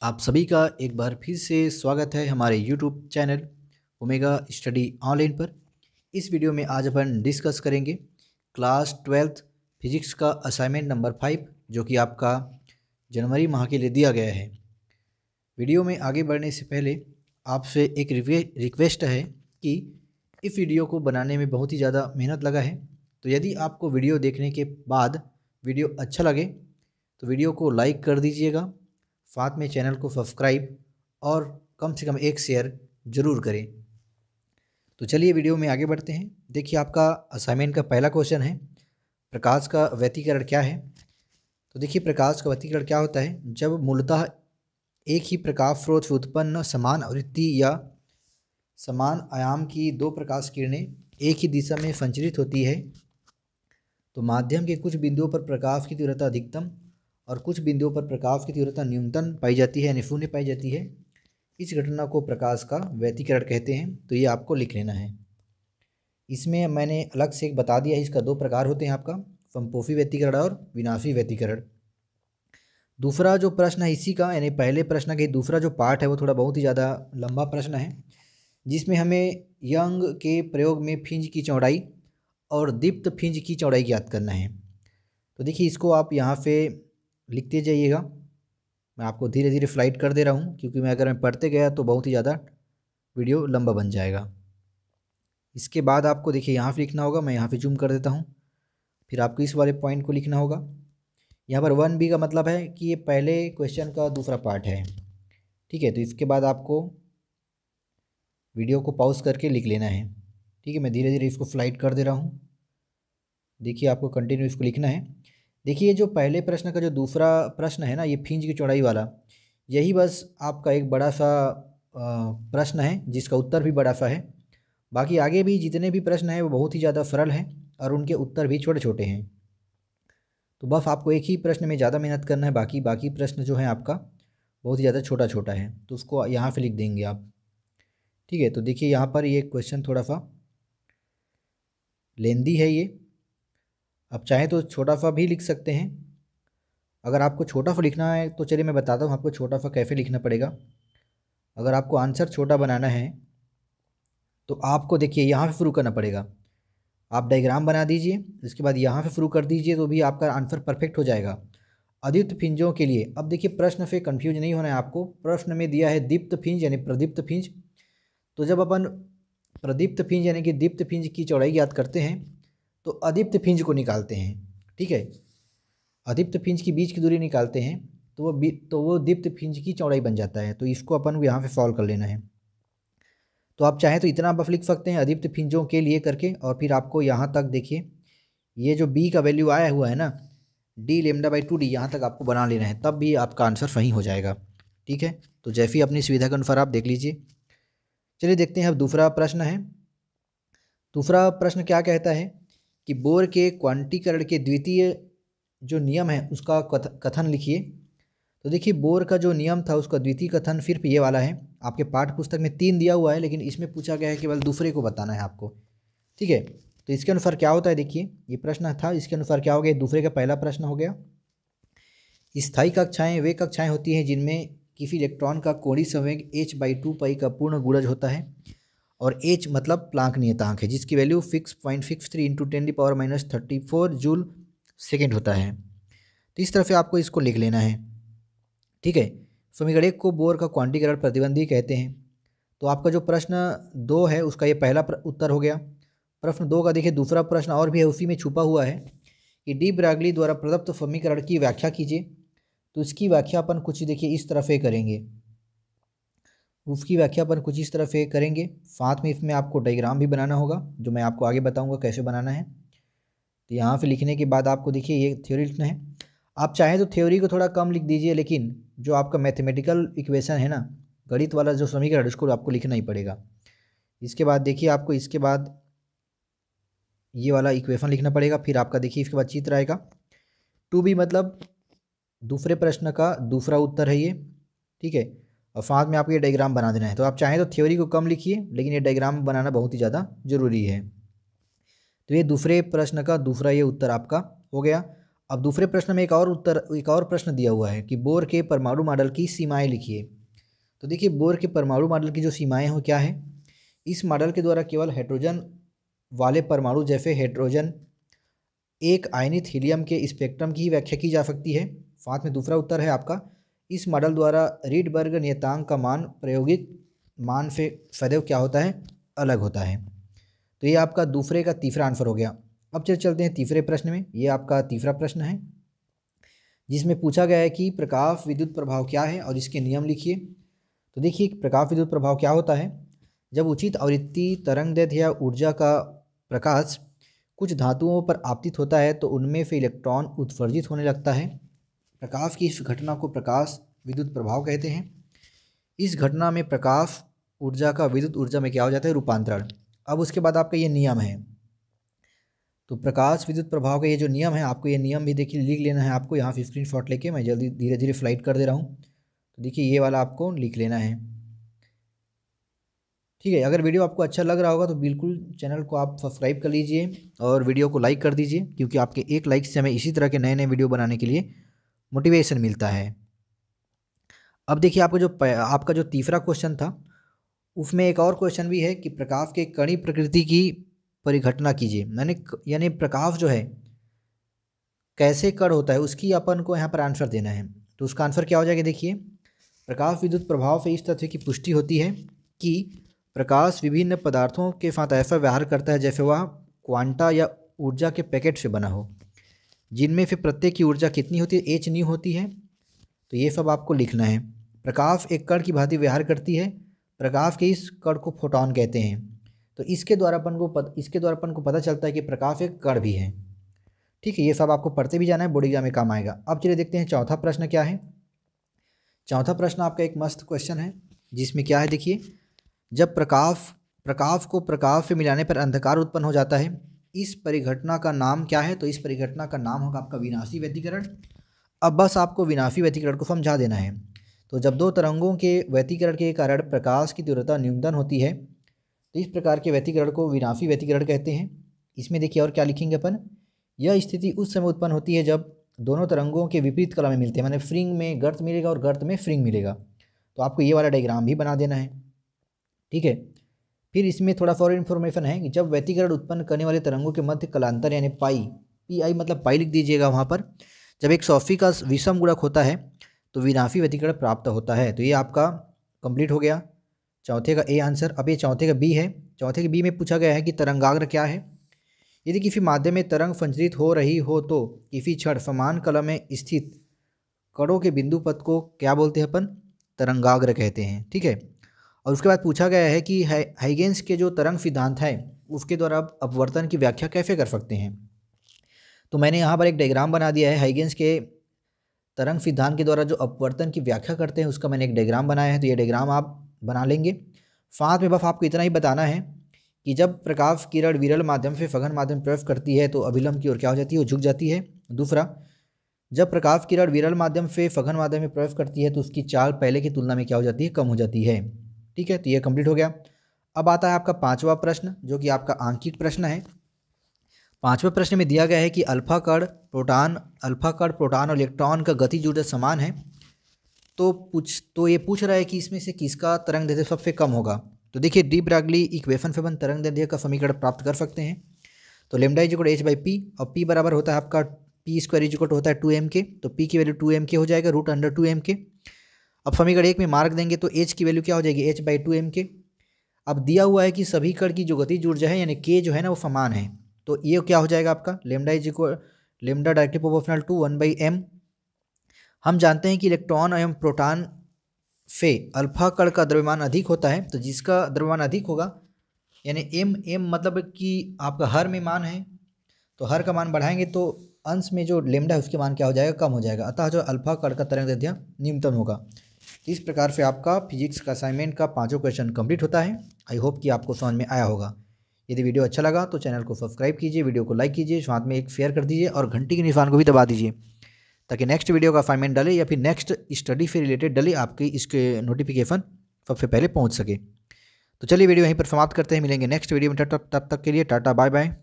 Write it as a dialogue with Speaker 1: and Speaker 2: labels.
Speaker 1: आप सभी का एक बार फिर से स्वागत है हमारे YouTube channel omega study online पर। इस वीडियो में आज अपन डिस्कस करेंगे क्लास 12th फिजिक्स का असाइनमेंट नंबर 5 जो कि आपका जनवरी माह के लिए दिया गया है। वीडियो में आगे बढ़ने से पहले आपसे एक रिक्वेस्ट है कि इस वीडियो को बनाने में बहुत ही ज़्यादा मेहनत लगा है, तो यदि आपको वीडियो देखने के बाद वीडियो अच्छा लगे तो वीडियो को लाइक कर दीजिएगा, साथ में चैनल को सब्सक्राइब और कम से कम एक शेयर ज़रूर करें। तो चलिए वीडियो में आगे बढ़ते हैं। देखिए आपका असाइनमेंट का पहला क्वेश्चन है, प्रकाश का व्यतिकरण क्या है। तो देखिए प्रकाश का व्यतिकरण क्या होता है, जब मूलतः एक ही प्रकाश स्रोत से उत्पन्न समान आवृत्ति या समान आयाम की दो प्रकाश किरणें एक ही दिशा में संचरित होती है तो माध्यम के कुछ बिंदुओं पर प्रकाश की तीव्रता अधिकतम और कुछ बिंदुओं पर प्रकाश की तीव्रता न्यूनतम पाई जाती है यानी शून्य पाई जाती है। इस घटना को प्रकाश का व्यतिकरण कहते हैं। तो ये आपको लिख लेना है। इसमें मैंने अलग से एक बता दिया है, इसका दो प्रकार होते हैं आपका, समपोषी व्यतिकरण और विनाशी व्यतिकरण। दूसरा जो प्रश्न है इसी का, यानी पहले प्रश्न का दूसरा जो पार्ट है वो थोड़ा बहुत ही ज़्यादा लंबा प्रश्न है, जिसमें हमें यंग के प्रयोग में फ्रिंज की चौड़ाई और दीप्त फ्रिंज की चौड़ाई ज्ञात करना है। तो देखिए इसको आप यहाँ पे लिखते जाइएगा। मैं आपको धीरे धीरे फ्लाइट कर दे रहा हूँ क्योंकि अगर मैं पढ़ते गया तो बहुत ही ज़्यादा वीडियो लंबा बन जाएगा। इसके बाद आपको देखिए यहाँ पे लिखना होगा, मैं यहाँ पे जूम कर देता हूँ, फिर आपको इस वाले पॉइंट को लिखना होगा। यहाँ पर 1B का मतलब है कि ये पहले क्वेश्चन का दूसरा पार्ट है, ठीक है। तो इसके बाद आपको वीडियो को पॉज करके लिख लेना है, ठीक है। मैं धीरे धीरे इसको फ्लाइट कर दे रहा हूँ। देखिए आपको कंटिन्यू इसको लिखना है। देखिए जो पहले प्रश्न का जो दूसरा प्रश्न है ना, ये फ्रिंज की चौड़ाई वाला, यही बस आपका एक बड़ा सा प्रश्न है जिसका उत्तर भी बड़ा सा है। बाकी आगे भी जितने भी प्रश्न हैं वो बहुत ही ज़्यादा सरल हैं और उनके उत्तर भी छोटे छोटे हैं। तो बस आपको एक ही प्रश्न में ज़्यादा मेहनत करना है, बाकी प्रश्न जो है आपका बहुत ही ज़्यादा छोटा छोटा है, तो उसको यहाँ पे लिख देंगे आप, ठीक है। तो देखिए यहाँ पर ये क्वेश्चन थोड़ा सा लेंदी है, ये आप चाहें तो छोटा सा भी लिख सकते हैं। अगर आपको छोटा सा लिखना है तो चलिए मैं बताता हूँ आपको छोटा सा कैसे लिखना पड़ेगा। अगर आपको आंसर छोटा बनाना है तो आपको देखिए यहाँ से शुरू करना पड़ेगा। आप डायग्राम बना दीजिए, इसके बाद यहाँ से शुरू कर दीजिए तो भी आपका आंसर परफेक्ट हो जाएगा। अदीप्त फिंजों के लिए, अब देखिए प्रश्न से कंफ्यूज नहीं होना है आपको। प्रश्न में दिया है दीप्त फिंज यानी प्रदीप्त फिंज, तो जब अपन प्रदीप्त फिंज यानी कि दीप्त फिंज की चौड़ाई याद करते हैं तो अदीप्त फिंज को निकालते हैं, ठीक है। अदीप्त फिंज की बीच की दूरी निकालते हैं तो वो दीप्त फिंज की चौड़ाई बन जाता है। तो इसको अपन यहाँ पे सॉल्व कर लेना है। तो आप चाहें तो इतना बस लिख सकते हैं अदीप्त फिंजों के लिए करके, और फिर आपको यहाँ तक देखिए ये जो बी का वैल्यू आया हुआ है ना, डी लेमडा बाई 2D, यहाँ तक आपको बना लेना है, तब भी आपका आंसर सही हो जाएगा, ठीक है। तो जैसे ही अपनी सुविधा के अनुसार आप देख लीजिए। चलिए देखते हैं अब दूसरा प्रश्न है। दूसरा प्रश्न क्या कहता है कि बोर के क्वांटीकरण के द्वितीय जो नियम है उसका कथन लिखिए। तो देखिए बोर का जो नियम था उसका द्वितीय कथन सिर्फ ये वाला है। आपके पाठ्य पुस्तक में 3 दिया हुआ है लेकिन इसमें पूछा गया है केवल दूसरे को बताना है आपको, ठीक है। तो इसके अनुसार क्या होता है, देखिए ये प्रश्न था, इसके अनुसार क्या हो गया, दूसरे का पहला प्रश्न हो गया। स्थायी कक्षाएं वे कक्षाएं होती हैं जिनमें किसी इलेक्ट्रॉन का कोणीय संवेग h/2 का पूर्ण गुणज होता है और h मतलब प्लांक नियतांक है जिसकी वैल्यू 6.63 इंटू 10⁻34 जूल सेकेंड होता है। तो इस तरह से आपको इसको लिख लेना है, ठीक है। समीकरण 1 को बोर का क्वांटीकरण प्रतिबंधी कहते हैं। तो आपका जो प्रश्न 2 है उसका ये पहला उत्तर हो गया। प्रश्न 2 का देखिए दूसरा प्रश्न और भी है, उसी में छुपा हुआ है कि डी ब्रागली द्वारा प्रदत्त समीकरण की व्याख्या कीजिए। तो इसकी व्याख्या अपन कुछ देखिए इस तरह से करेंगे, उसकी व्याख्या अपन कुछ इस तरह से करेंगे। साथ में इसमें आपको डायग्राम भी बनाना होगा जो मैं आपको आगे बताऊंगा कैसे बनाना है। तो यहाँ पे लिखने के बाद आपको देखिए ये थ्योरी लिखना है। आप चाहें तो थ्योरी को थोड़ा कम लिख दीजिए, लेकिन जो आपका मैथमेटिकल इक्वेशन है ना, गणित वाला जो समीकरण, उसको आपको लिखना ही पड़ेगा। इसके बाद देखिए आपको इसके बाद ये वाला इक्वेशन लिखना पड़ेगा। फिर आपका देखिए इसके बाद चित्र आएगा 2B मतलब दूसरे प्रश्न का दूसरा उत्तर है ये, ठीक है। और साथ में आपको ये डायग्राम बना देना है। तो आप चाहें तो थ्योरी को कम लिखिए लेकिन ये डायग्राम बनाना बहुत ही ज़्यादा ज़रूरी है। तो ये दूसरे प्रश्न का दूसरा ये उत्तर आपका हो गया। अब दूसरे प्रश्न में एक और प्रश्न दिया हुआ है कि बोर के परमाणु मॉडल की सीमाएं लिखिए। तो देखिए बोर के परमाणु मॉडल की जो सीमाएं हो क्या है, इस मॉडल के द्वारा केवल हाइड्रोजन वाले परमाणु जैसे हाइड्रोजन एक आयनित हीलियम के स्पेक्ट्रम की ही व्याख्या की जा सकती है। साथ में दूसरा उत्तर है आपका, इस मॉडल द्वारा रीडबर्ग नियतांक का मान प्रायोगिक मान से सदैव क्या होता है, अलग होता है। तो ये आपका दूसरे का तीसरा आंसर हो गया। अब चलते हैं तीसरे प्रश्न में। ये आपका तीसरा प्रश्न है जिसमें पूछा गया है कि प्रकाश विद्युत प्रभाव क्या है और इसके नियम लिखिए। तो देखिए प्रकाश विद्युत प्रभाव क्या होता है, जब उचित आवृत्ति तरंगदैर्घ्य या ऊर्जा का प्रकाश कुछ धातुओं पर आपतित होता है तो उनमें से इलेक्ट्रॉन उत्सर्जित होने लगता है। प्रकाश की इस घटना को प्रकाश विद्युत प्रभाव कहते हैं। इस घटना में प्रकाश ऊर्जा का विद्युत ऊर्जा में क्या हो जाता है, रूपांतरण। अब उसके बाद आपका ये नियम है, तो प्रकाश विद्युत प्रभाव का ये जो नियम है, आपको ये नियम भी देखिए लिख लेना है। आपको यहाँ से स्क्रीनशॉट लेके मैं जल्दी धीरे धीरे स्लाइड कर दे रहा हूँ। तो देखिए ये वाला आपको लिख लेना है, ठीक है। अगर वीडियो आपको अच्छा लग रहा होगा तो बिल्कुल चैनल को आप सब्सक्राइब कर लीजिए और वीडियो को लाइक कर दीजिए, क्योंकि आपके एक लाइक से हमें इसी तरह के नए नए वीडियो बनाने के लिए मोटिवेशन मिलता है। अब देखिए आपका जो तीसरा क्वेश्चन था उसमें एक और क्वेश्चन भी है कि प्रकाश के कणी प्रकृति की परिघटना कीजिए। यानी प्रकाश जो है कैसे कण होता है उसकी अपन को यहाँ पर आंसर देना है। तो उसका आंसर क्या हो जाएगा, देखिए प्रकाश विद्युत प्रभाव से इस तथ्य की पुष्टि होती है कि प्रकाश विभिन्न पदार्थों के साथ ऐसा व्यवहार करता है जैसे वह क्वांटा या ऊर्जा के पैकेट से बना हो, जिनमें से प्रत्येक की ऊर्जा कितनी होती है, h न्यू होती है। तो ये सब आपको लिखना है। प्रकाश एक कण की भांति व्यवहार करती है। प्रकाश के इस कण को फोटॉन कहते हैं। तो इसके द्वारा अपन को पता चलता है कि प्रकाश एक कण भी है, ठीक है। ये सब आपको पढ़ते भी जाना है, बोर्ड एग्जाम में काम आएगा। अब चलिए देखते हैं चौथा प्रश्न क्या है। चौथा प्रश्न आपका एक मस्त क्वेश्चन है जिसमें क्या है, देखिए जब प्रकाश को प्रकाश से मिलाने पर अंधकार उत्पन्न हो जाता है, इस परिघटना का नाम क्या है। तो इस परिघटना का नाम होगा आपका विनाशी व्यतिकरण। अब बस आपको विनाशी व्यतिकरण को समझा देना है। तो जब दो तरंगों के व्यतिकरण के कारण प्रकाश की तीव्रता न्यूनतम होती है तो इस प्रकार के व्यतिकरण को विनाशी व्यतिकरण कहते हैं। इसमें देखिए और क्या लिखेंगे अपन, यह स्थिति उस समय उत्पन्न होती है जब दोनों तरंगों के विपरीत कला में मिलते हैं, माने फ्रिंग में गर्त मिलेगा और गर्त में फ्रिंग मिलेगा। तो आपको ये वाला डायग्राम भी बना देना है, ठीक है। फिर इसमें थोड़ा सा और इन्फॉर्मेशन है कि जब व्यतिकरण उत्पन्न करने वाले तरंगों के मध्य कलांतर यानी PI मतलब पाई लिख दीजिएगा वहाँ पर, जब एक सॉफी का विषम गुणक होता है तो विनाशी व्यतिकरण प्राप्त होता है। तो ये आपका कंप्लीट हो गया चौथे का A आंसर। अब ये चौथे का B है। चौथे के B में पूछा गया है कि तरंगाग्र क्या है। यदि किसी माध्यम में तरंग संचरित हो रही हो तो किसी क्षण समान कला में स्थित कणों के बिंदु पथ को क्या बोलते हैं अपन, तरंगाग्र कहते हैं, ठीक है। और उसके बाद पूछा गया है कि हाइगेंस के जो तरंग सिद्धांत है उसके द्वारा अपवर्तन की व्याख्या कैसे कर सकते हैं। तो मैंने यहाँ पर एक डायग्राम बना दिया है। हाइगेंस के तरंग सिद्धांत के द्वारा जो अपवर्तन की व्याख्या करते हैं उसका मैंने एक डायग्राम बनाया है। तो ये डायग्राम आप बना लेंगे। साथ में बस आपको इतना ही बताना है कि जब प्रकाश किरण विरल माध्यम से सघन माध्यम प्रवेश करती है तो अभिलंब की ओर क्या हो जाती है, वो झुक जाती है। दूसरा, जब प्रकाश किरण विरल माध्यम से सघन माध्यम में प्रवेश करती है तो उसकी चाल पहले की तुलना में क्या हो जाती है, कम हो जाती है, ठीक है। तो ये कंप्लीट हो गया। अब आता है आपका पांचवा प्रश्न जो कि आपका आंकिक प्रश्न है। पांचवें प्रश्न में दिया गया है कि अल्फा कण प्रोटॉन और इलेक्ट्रॉन का गतिज ऊर्जा समान है। तो ये पूछ रहा है कि इसमें से किसका तरंगदैर्घ्य सबसे कम होगा। तो देखिए डी ब्रागली इक्वेशन से अपन तरंगदैर्घ्य का समीकरण प्राप्त कर सकते हैं। तो लैम्डा h/p और p बराबर होता है आपका p² होता है 2m के। तो p की वैल्यू 2m के हो जाएगा √2m के। अब समीकरण 1 में मार्क देंगे तो h की वैल्यू क्या हो जाएगी, h/2m के। अब दिया हुआ है कि सभी कण की जो गतिज ऊर्जा है यानी k जो है ना वो समान है। तो ये क्या हो जाएगा आपका lambda directly proportional to 1/m। हम जानते हैं कि इलेक्ट्रॉन एवं प्रोटॉन से अल्फा कण का द्रव्यमान अधिक होता है। तो जिसका द्रव्यमान अधिक होगा यानी m मतलब कि आपका हर में मान है, तो हर का मान बढ़ाएंगे तो अंश में जो लैम्डा है उसके मान क्या हो जाएगा, कम हो जाएगा। अतः जो अल्फा कण का तरंगदैर्घ्य न्यूनतम होगा। तो इस प्रकार से आपका फिजिक्स का असाइनमेंट का पांचों क्वेश्चन कंप्लीट होता है। आई होप कि आपको समझ में आया होगा। यदि वीडियो अच्छा लगा तो चैनल को सब्सक्राइब कीजिए, वीडियो को लाइक कीजिए, साथ में एक शेयर कर दीजिए और घंटी के निशान को भी दबा दीजिए ताकि नेक्स्ट वीडियो का असाइनमेंट डले या फिर नेक्स्ट स्टडी से रिलेटेड डले आपकी इसके नोटिफिकेशन सबसे पहले पहुंच सके। तो चलिए वीडियो यहीं पर समाप्त करते हैं, मिलेंगे नेक्स्ट वीडियो में। तब तक के लिए टाटा बाय बाय।